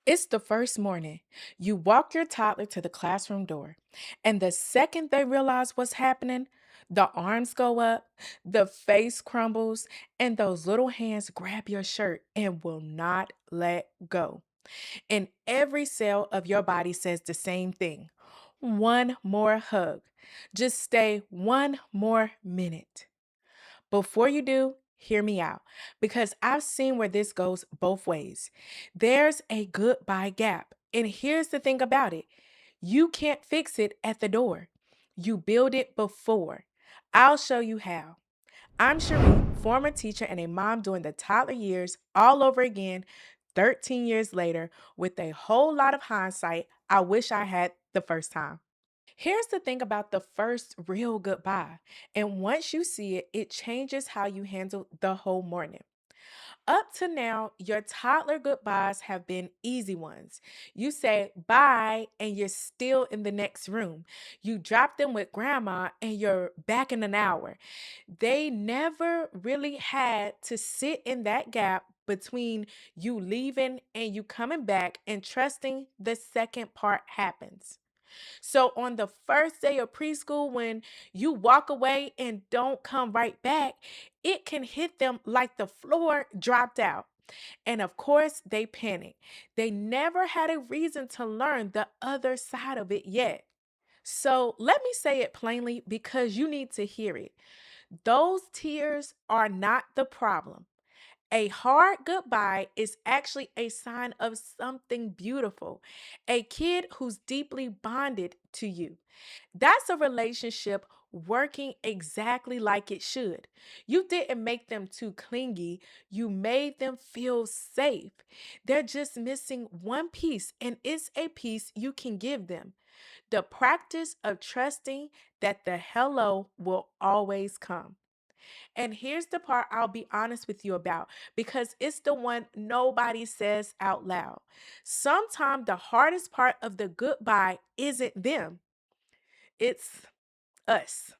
It's the first morning. You walk your toddler to the classroom door, and the second they realize what's happening, the arms go up, the face crumbles, and those little hands grab your shirt and will not let go. And every cell of your body says the same thing: one more hug. Just stay one more minute. Before you do, hear me out because I've seen where this goes both ways. There's a goodbye gap. And here's the thing about it: you can't fix it at the door, you build it before. I'll show you how. I'm Cherie, former teacher and a mom doing the toddler years all over again, 13 years later, with a whole lot of hindsight I wish I had the first time. Here's the thing about the first real goodbye. And once you see it, it changes how you handle the whole morning. Up to now, your toddler goodbyes have been easy ones. You say bye and you're still in the next room. You drop them with grandma and you're back in an hour. They never really had to sit in that gap between you leaving and you coming back and trusting the second part happens. So on the first day of preschool, when you walk away and don't come right back, it can hit them like the floor dropped out. And of course, they panic. They never had a reason to learn the other side of it yet. So let me say it plainly because you need to hear it. Those tears are not the problem. A hard goodbye is actually a sign of something beautiful, a kid who's deeply bonded to you. That's a relationship working exactly like it should. You didn't make them too clingy, you made them feel safe. They're just missing one piece, and it's a piece you can give them: the practice of trusting that the hello will always come. And here's the part I'll be honest with you about because it's the one nobody says out loud. Sometimes the hardest part of the goodbye isn't them, it's us.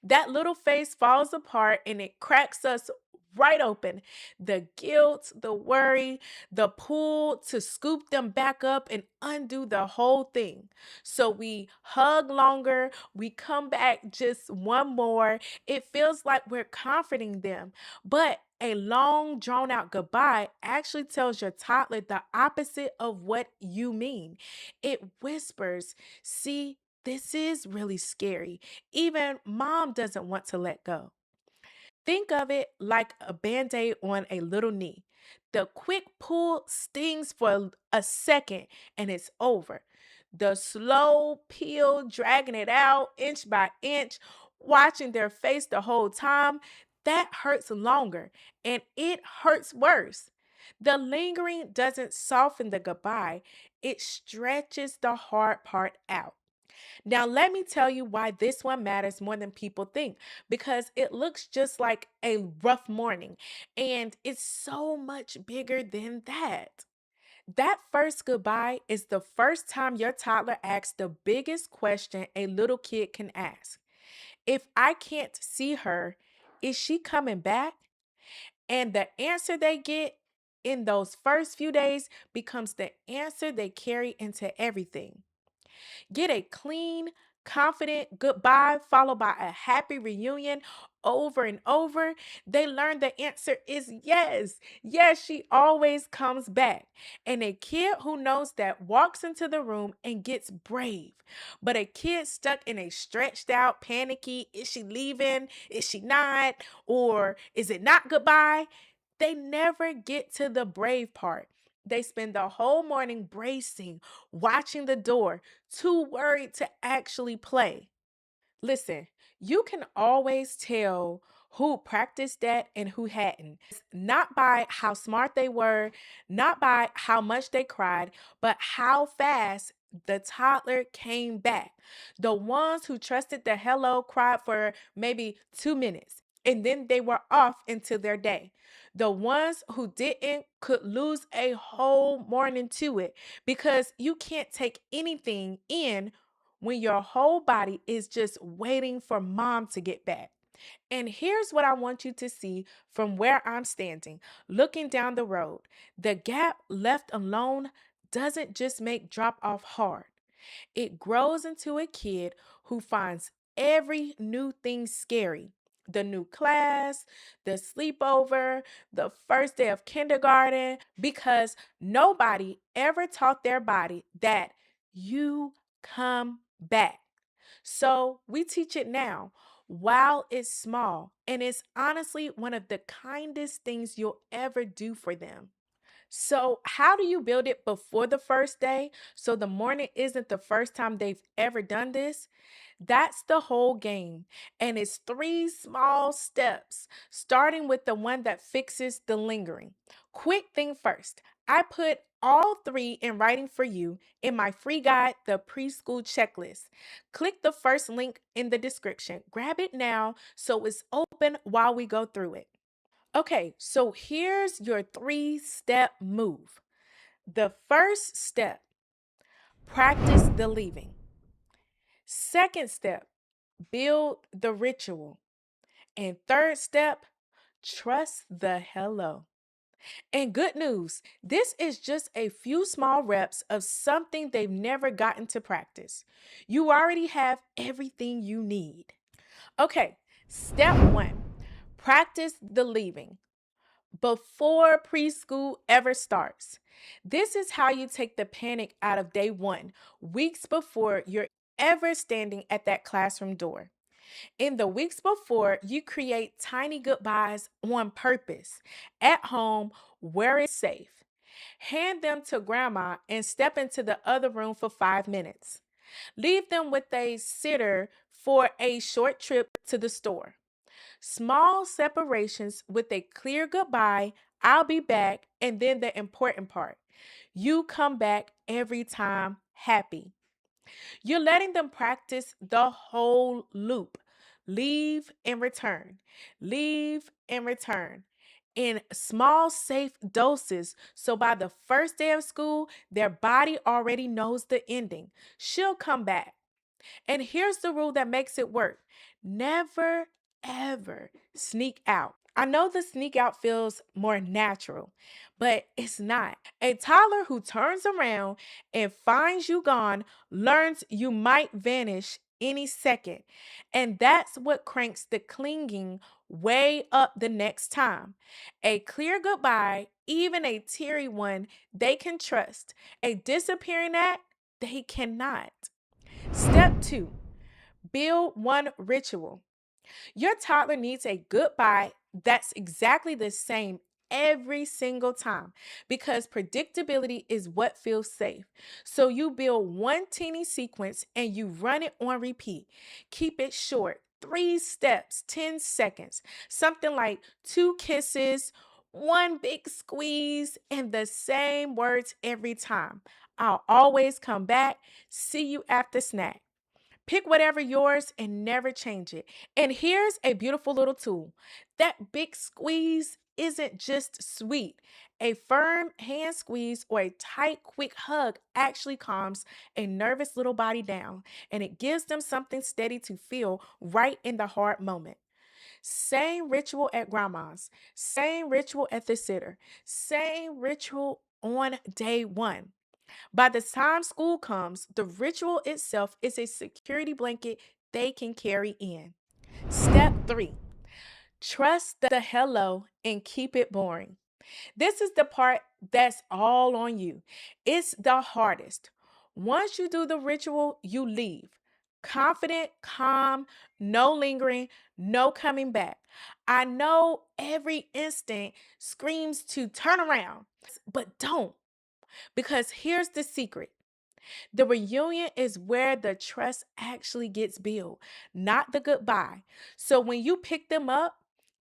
That little face falls apart and it cracks us right open. The guilt, the worry, the pull to scoop them back up and undo the whole thing. So we hug longer, we come back just one more. It feels like we're comforting them. But a long, drawn out goodbye actually tells your toddler the opposite of what you mean. It whispers, see, this is really scary. Even mom doesn't want to let go. Think of it like a band aid on a little knee. The quick pull stings for a second and it's over. The slow peel, dragging it out inch by inch, watching their face the whole time, that hurts longer and it hurts worse. The lingering doesn't soften the goodbye, it stretches the hard part out. Now, let me tell you why this one matters more than people think, because it looks just like a rough morning, and it's so much bigger than that. That first goodbye is the first time your toddler asks the biggest question a little kid can ask. If I can't see her, is she coming back? And the answer they get in those first few days becomes the answer they carry into everything. Get a clean, confident goodbye followed by a happy reunion over and over. They learn the answer is yes. Yes, she always comes back. And a kid who knows that walks into the room and gets brave. But a kid stuck in a stretched out, panicky, is she leaving? Is she not? Or is it not goodbye? They never get to the brave part. They spend the whole morning bracing, watching the door, too worried to actually play. Listen, you can always tell who practiced that and who hadn't. Not by how smart they were, not by how much they cried, but how fast the toddler came back. The ones who trusted the hello cried for maybe 2 minutes and then they were off into their day. The ones who didn't could lose a whole morning to it because you can't take anything in when your whole body is just waiting for mom to get back. And here's what I want you to see from where I'm standing, looking down the road. The gap left alone doesn't just make drop off hard. It grows into a kid who finds every new thing scary. The new class, the sleepover, the first day of kindergarten, because nobody ever taught their body that you come back. So we teach it now while it's small, and it's honestly one of the kindest things you'll ever do for them. So, how do you build it before the first day so the morning isn't the first time they've ever done this? That's the whole game. And it's three small steps, starting with the one that fixes the lingering. Quick thing first, I put all three in writing for you in my free guide, The Preschool Checklist. Click the first link in the description. Grab it now so it's open while we go through it. Okay, so here's your three-step move. The first step, practice the leaving. Second step, build the ritual. And third step, trust the hello. And good news, this is just a few small reps of something they've never gotten to practice. You already have everything you need. Okay, step one, practice the leaving before preschool ever starts. This is how you take the panic out of day one, weeks before you're ever standing at that classroom door. In the weeks before, you create tiny goodbyes on purpose, at home, where it's safe. Hand them to grandma and step into the other room for 5 minutes. Leave them with a sitter for a short trip to the store. Small separations with a clear goodbye, I'll be back, and then the important part. You come back every time happy. You're letting them practice the whole loop. Leave and return. Leave and return. In small, safe doses. So by the first day of school, their body already knows the ending. She'll come back. And here's the rule that makes it work: never, ever sneak out. I know the sneak out feels more natural, but it's not. A toddler who turns around and finds you gone learns you might vanish any second. And that's what cranks the clinging way up the next time. A clear goodbye, even a teary one, they can trust. A disappearing act, they cannot. Step two, build one ritual. Your toddler needs a goodbye that's exactly the same every single time because predictability is what feels safe. So you build one teeny sequence and you run it on repeat. Keep it short, 3 steps, 10 seconds, something like 2 kisses, one big squeeze, and the same words every time. I'll always come back. See you after snack. Pick whatever yours and never change it. And here's a beautiful little tool. That big squeeze isn't just sweet. A firm hand squeeze or a tight, quick hug actually calms a nervous little body down, and it gives them something steady to feel right in the hard moment. Same ritual at grandma's, same ritual at the sitter, same ritual on day one. By the time school comes, the ritual itself is a security blanket they can carry in. Step three, trust the hello and keep it boring. This is the part that's all on you. It's the hardest. Once you do the ritual, you leave. Confident, calm, no lingering, no coming back. I know every instinct screams to turn around, but don't, because here's the secret. The reunion is where the trust actually gets built, not the goodbye. So when you pick them up,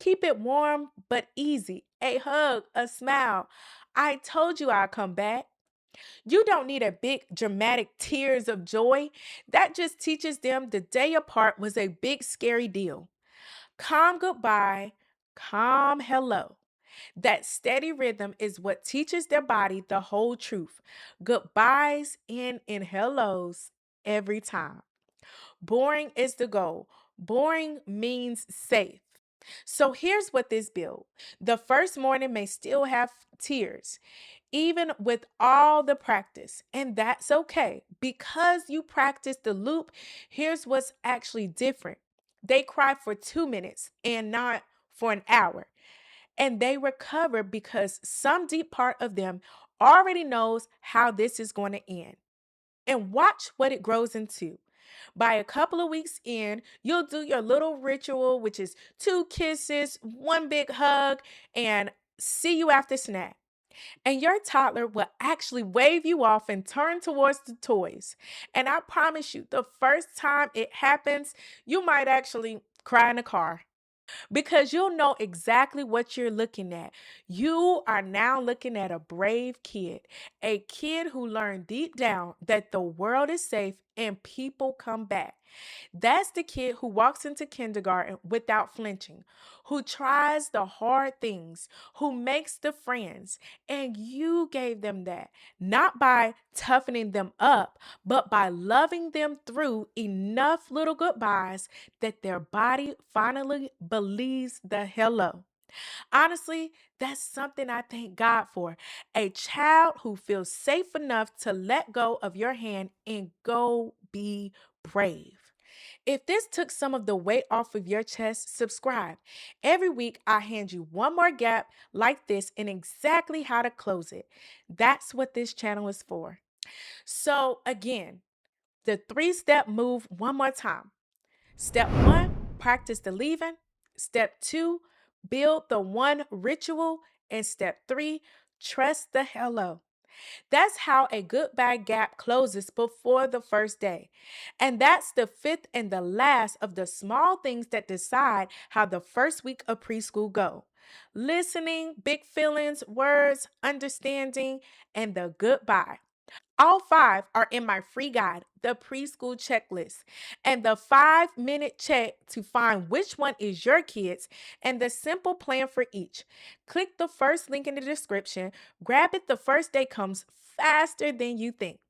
keep it warm but easy. A hug, a smile. I told you I'd come back. You don't need a big dramatic tears of joy. That just teaches them the day apart was a big scary deal. Calm goodbye, calm hello. That steady rhythm is what teaches their body the whole truth. Goodbyes in hellos every time. Boring is the goal. Boring means safe. So here's what this build. The first morning may still have tears. even with all the practice. And that's okay because you practice the loop. Here's what's actually different: they cry for 2 minutes and not for an hour. And they recover because some deep part of them already knows how this is going to end. And watch what it grows into. By a couple of weeks in, you'll do your little ritual, which is 2 kisses, one big hug, and see you after snack. And your toddler will actually wave you off and turn towards the toys. And I promise you, the first time it happens, you might actually cry in the car because you'll know exactly what you're looking at. You are now looking at a brave kid, a kid who learned deep down that the world is safe and people come back. That's the kid who walks into kindergarten without flinching, who tries the hard things, who makes the friends. And you gave them that, not by toughening them up, but by loving them through enough little goodbyes that their body finally believes the hello. Honestly, that's something I thank God for. A child who feels safe enough to let go of your hand and go be brave. If this took some of the weight off of your chest, subscribe. Every week, I hand you one more gap like this and exactly how to close it. That's what this channel is for. So, again, the 3-step move one more time. Step 1, practice the leaving. Step 2, build the one ritual. And step 3, trust the hello. That's how a goodbye gap closes before the first day. And that's the fifth and the last of the small things that decide how the first week of preschool go. Listening, big feelings, words, understanding, and the goodbye. All 5 are in my free guide, the preschool checklist, and the 5-minute check to find which one is your kids and the simple plan for each. Click the first link in the description. Grab it the first day comes faster than you think.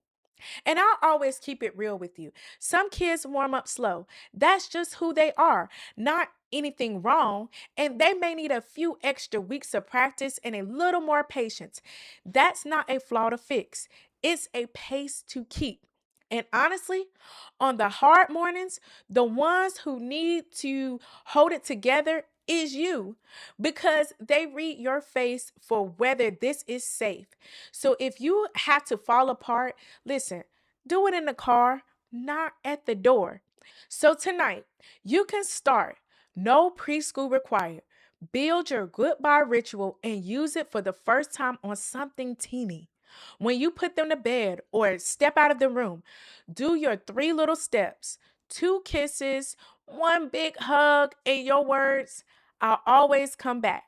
And I'll always keep it real with you. Some kids warm up slow. That's just who they are, not anything wrong. And they may need a few extra weeks of practice and a little more patience. That's not a flaw to fix, it's a pace to keep. And honestly, on the hard mornings, the ones who need to hold it together is you because they read your face for whether this is safe. So if you have to fall apart, listen, do it in the car, not at the door. So tonight, you can start. No preschool required. Build your goodbye ritual and use it for the first time on something teeny. When you put them to bed or step out of the room, do your 3 little steps: 2 kisses, one big hug, and your words, I'll always come back.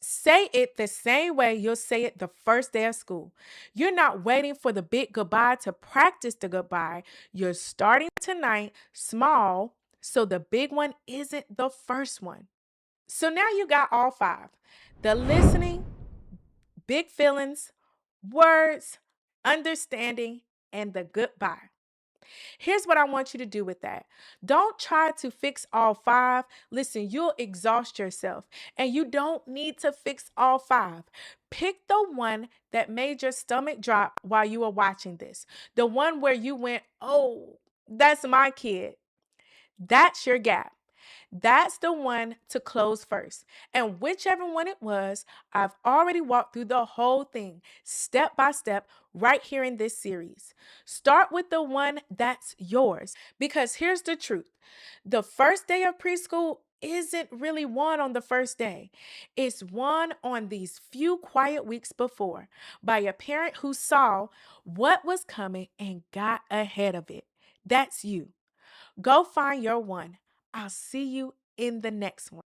Say it the same way you'll say it the first day of school. You're not waiting for the big goodbye to practice the goodbye. You're starting tonight small so the big one isn't the first one. So now you got all 5: the listening, big feelings, words, understanding, and the goodbye. Here's what I want you to do with that. Don't try to fix all 5. Listen, you'll exhaust yourself, and you don't need to fix all 5. Pick the one that made your stomach drop while you were watching this. The one where you went, oh, that's my kid. That's your gap. That's the one to close first. And whichever one it was, I've already walked through the whole thing, step by step, right here in this series. Start with the one that's yours. Because here's the truth: the first day of preschool isn't really won on the first day. It's won on these few quiet weeks before by a parent who saw what was coming and got ahead of it. That's you. Go find your one. I'll see you in the next one.